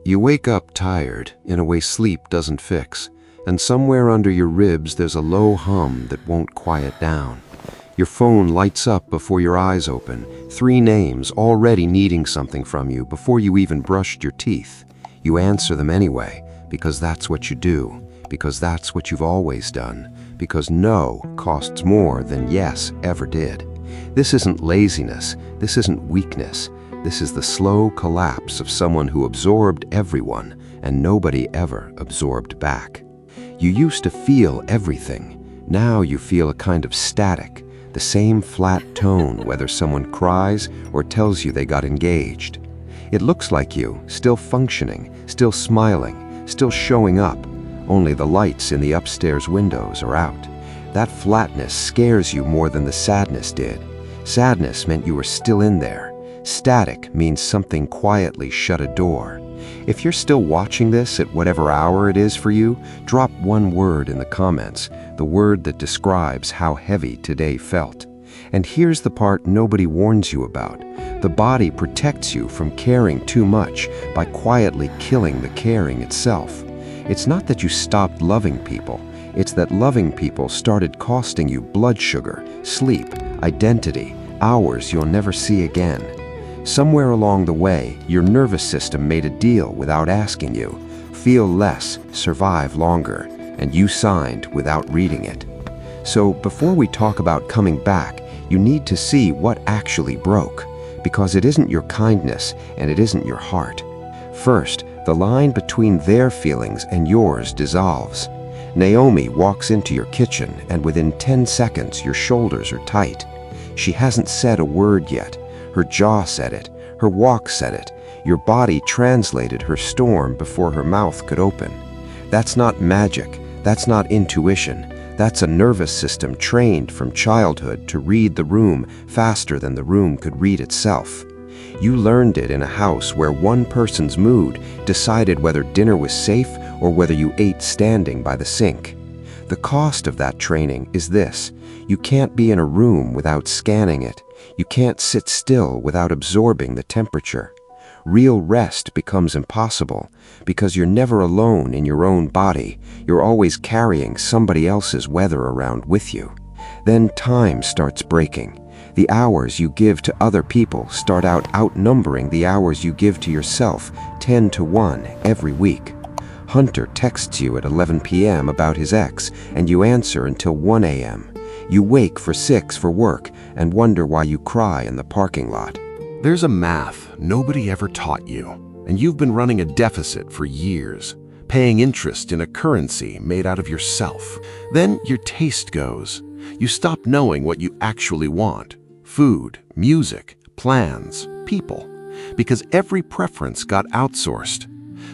You wake up tired in a way sleep doesn't fix, and somewhere under your ribs there's a low hum that won't quiet down. Your phone lights up before your eyes open, 3 names already needing something from you before you even brushed your teeth. You answer them anyway, because that's what you do, because that's what you've always done, because no costs more than yes ever did. This isn't laziness, this isn't weakness. This is the slow collapse of someone who absorbed everyone and nobody ever absorbed back. You used to feel everything. Now you feel a kind of static, the same flat tone whether someone cries or tells you they got engaged. It looks like you, still functioning, still smiling, still showing up, only the lights in the upstairs windows are out. That flatness scares you more than the sadness did. Sadness meant you were still in there. Static means something quietly shut a door. If you're still watching this at whatever hour it is for you, drop one word in the comments, the word that describes how heavy today felt. And here's the part nobody warns you about. The body protects you from caring too much by quietly killing the caring itself. It's not that you stopped loving people, it's that loving people started costing you blood sugar, sleep, identity, hours you'll never see again. Somewhere along the way, your nervous system made a deal without asking you. Feel less, survive longer, and you signed without reading it. So before we talk about coming back, you need to see what actually broke, because it isn't your kindness and it isn't your heart. First, the line between their feelings and yours dissolves. Naomi walks into your kitchen and within 10 seconds your shoulders are tight. She hasn't said a word yet. Her jaw said it, her walk said it, your body translated her storm before her mouth could open. That's not magic, that's not intuition, that's a nervous system trained from childhood to read the room faster than the room could read itself. You learned it in a house where one person's mood decided whether dinner was safe or whether you ate standing by the sink. The cost of that training is this: you can't be in a room without scanning it. You can't sit still without absorbing the temperature. Real rest becomes impossible because you're never alone in your own body. You're always carrying somebody else's weather around with you. Then time starts breaking. The hours you give to other people start outnumbering the hours you give to yourself 10 to 1 every week. Hunter texts you at 11 p.m. about his ex, and you answer until 1 a.m. You wake for 6 for work and wonder why you cry in the parking lot. There's a math nobody ever taught you, and you've been running a deficit for years, paying interest in a currency made out of yourself. Then your taste goes. You stop knowing what you actually want: food, music, plans, people, because every preference got outsourced.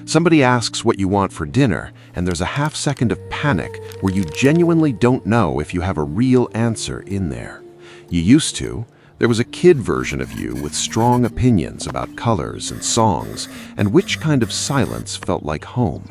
Somebody asks what you want for dinner, and there's a half second of panic where you genuinely don't know if you have a real answer in there. You used to. There was a kid version of you with strong opinions about colors and songs and which kind of silence felt like home.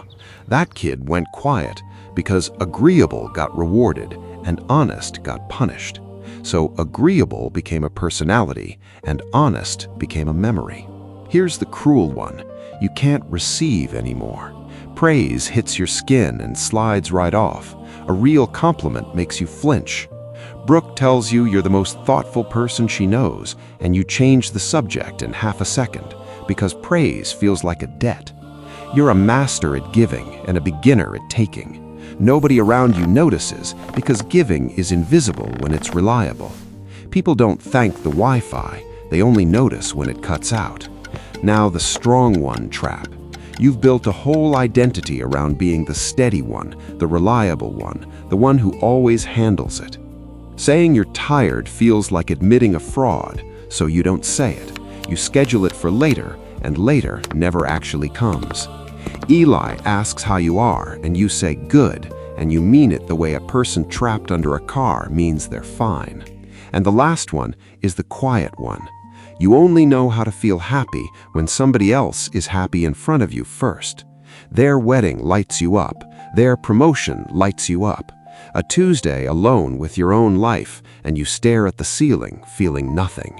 That kid went quiet because agreeable got rewarded and honest got punished. So agreeable became a personality and honest became a memory. Here's the cruel one. You can't receive anymore. Praise hits your skin and slides right off. A real compliment makes you flinch. Brooke tells you you're the most thoughtful person she knows, and you change the subject in half a second because praise feels like a debt. You're a master at giving and a beginner at taking. Nobody around you notices because giving is invisible when it's reliable. People don't thank the Wi-Fi, they only notice when it cuts out. Now the strong one trap. You've built a whole identity around being the steady one, the reliable one, the one who always handles it. Saying you're tired feels like admitting a fraud, so you don't say it. You schedule it for later, and later never actually comes. Eli asks how you are, and you say good, and you mean it the way a person trapped under a car means they're fine. And the last one is the quiet one. You only know how to feel happy when somebody else is happy in front of you first. Their wedding lights you up. Their promotion lights you up. A Tuesday alone with your own life, and you stare at the ceiling, feeling nothing.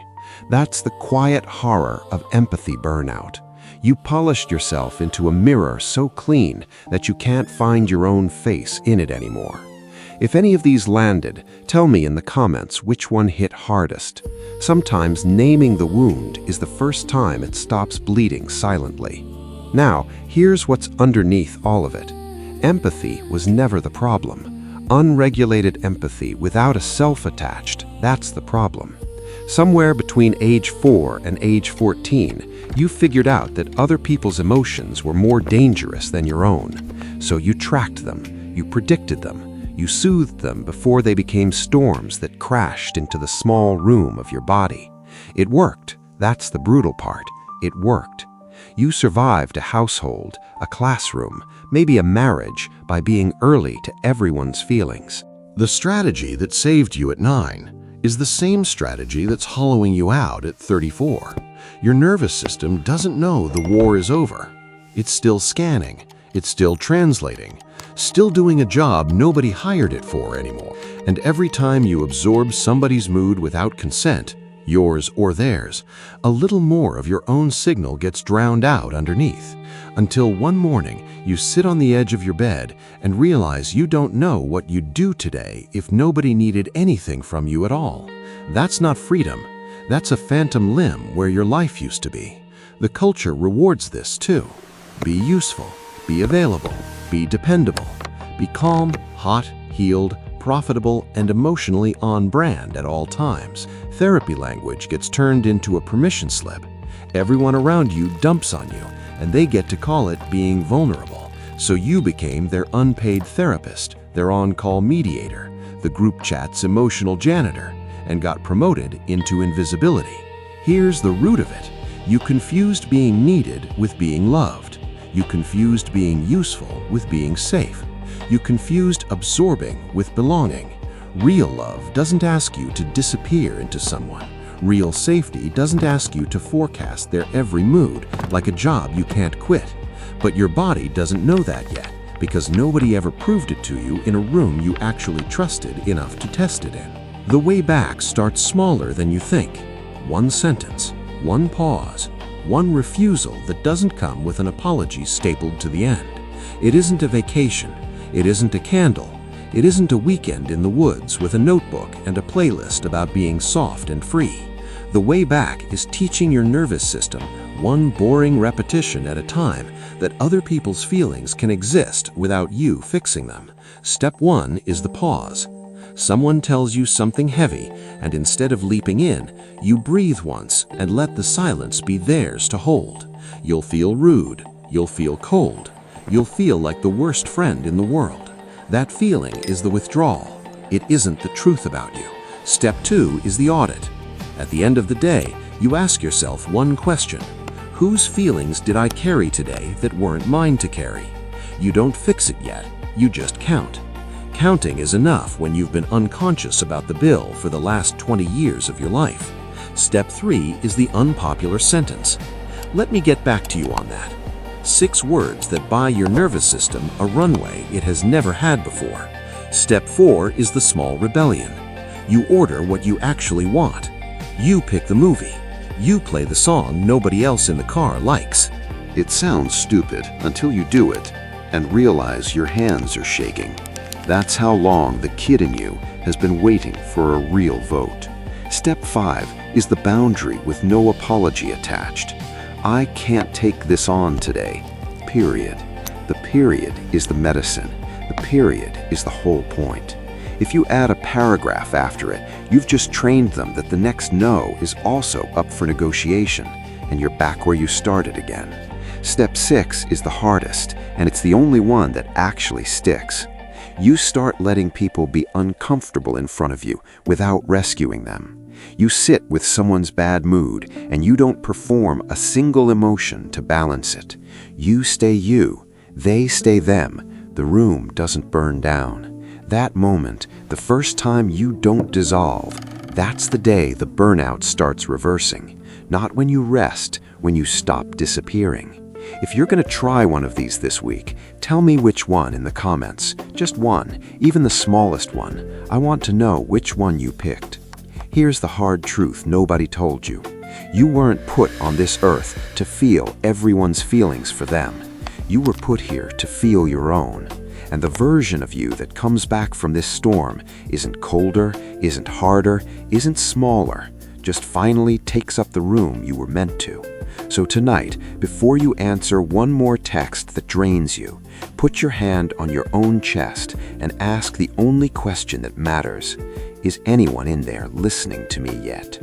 That's the quiet horror of empathy burnout. You polished yourself into a mirror so clean that you can't find your own face in it anymore. If any of these landed, tell me in the comments which one hit hardest. Sometimes naming the wound is the first time it stops bleeding silently. Now, here's what's underneath all of it. Empathy was never the problem. Unregulated empathy without a self attached, that's the problem. Somewhere between age 4 and age 14, you figured out that other people's emotions were more dangerous than your own. So you tracked them, you predicted them, you soothed them before they became storms that crashed into the small room of your body. It worked. That's the brutal part. It worked. You survived a household, a classroom, maybe a marriage by being early to everyone's feelings. The strategy that saved you at 9 is the same strategy that's hollowing you out at 34. Your nervous system doesn't know the war is over. It's still scanning. It's still translating. Still doing a job nobody hired it for anymore. And every time you absorb somebody's mood without consent, yours or theirs, a little more of your own signal gets drowned out underneath, until one morning you sit on the edge of your bed and realize you don't know what you'd do today if nobody needed anything from you at all. That's not freedom. That's a phantom limb where your life used to be. The culture rewards this too. Be useful, be available, be dependable, be calm, hot, healed, profitable, and emotionally on brand at all times. Therapy language gets turned into a permission slip. Everyone around you dumps on you, and they get to call it being vulnerable. So you became their unpaid therapist, their on-call mediator, the group chat's emotional janitor, and got promoted into invisibility. Here's the root of it. You confused being needed with being loved. You confused being useful with being safe. You confused absorbing with belonging. Real love doesn't ask you to disappear into someone. Real safety doesn't ask you to forecast their every mood like a job you can't quit. But your body doesn't know that yet, because nobody ever proved it to you in a room you actually trusted enough to test it in. The way back starts smaller than you think. One sentence, one pause, one refusal that doesn't come with an apology stapled to the end. It isn't a vacation. It isn't a candle. It isn't a weekend in the woods with a notebook and a playlist about being soft and free. The way back is teaching your nervous system, one boring repetition at a time, that other people's feelings can exist without you fixing them. Step 1 is the pause. Someone tells you something heavy, and instead of leaping in, you breathe once and let the silence be theirs to hold. You'll feel rude. You'll feel cold. You'll feel like the worst friend in the world. That feeling is the withdrawal. It isn't the truth about you. Step 2 is the audit. At the end of the day, you ask yourself one question. Whose feelings did I carry today that weren't mine to carry? You don't fix it yet. You just count. Counting is enough when you've been unconscious about the bill for the last 20 years of your life. Step 3 is the unpopular sentence. Let me get back to you on that. 6 words that buy your nervous system a runway it has never had before. Step 4 is the small rebellion. You order what you actually want. You pick the movie. You play the song nobody else in the car likes. It sounds stupid until you do it and realize your hands are shaking. That's how long the kid in you has been waiting for a real vote. Step 5 is the boundary with no apology attached. I can't take this on today. Period. The period is the medicine. The period is the whole point. If you add a paragraph after it, you've just trained them that the next no is also up for negotiation, and you're back where you started again. Step 6 is the hardest, and it's the only one that actually sticks. You start letting people be uncomfortable in front of you without rescuing them. You sit with someone's bad mood and you don't perform a single emotion to balance it. You stay you, they stay them. The room doesn't burn down. That moment, the first time you don't dissolve, that's the day the burnout starts reversing. Not when you rest, when you stop disappearing. If you're going to try one of these this week, tell me which one in the comments. Just one, even the smallest one. I want to know which one you picked. Here's the hard truth nobody told you. You weren't put on this earth to feel everyone's feelings for them. You were put here to feel your own. And the version of you that comes back from this storm isn't colder, isn't harder, isn't smaller, just finally takes up the room you were meant to. So tonight, before you answer one more text that drains you, put your hand on your own chest and ask the only question that matters. Is anyone in there listening to me yet?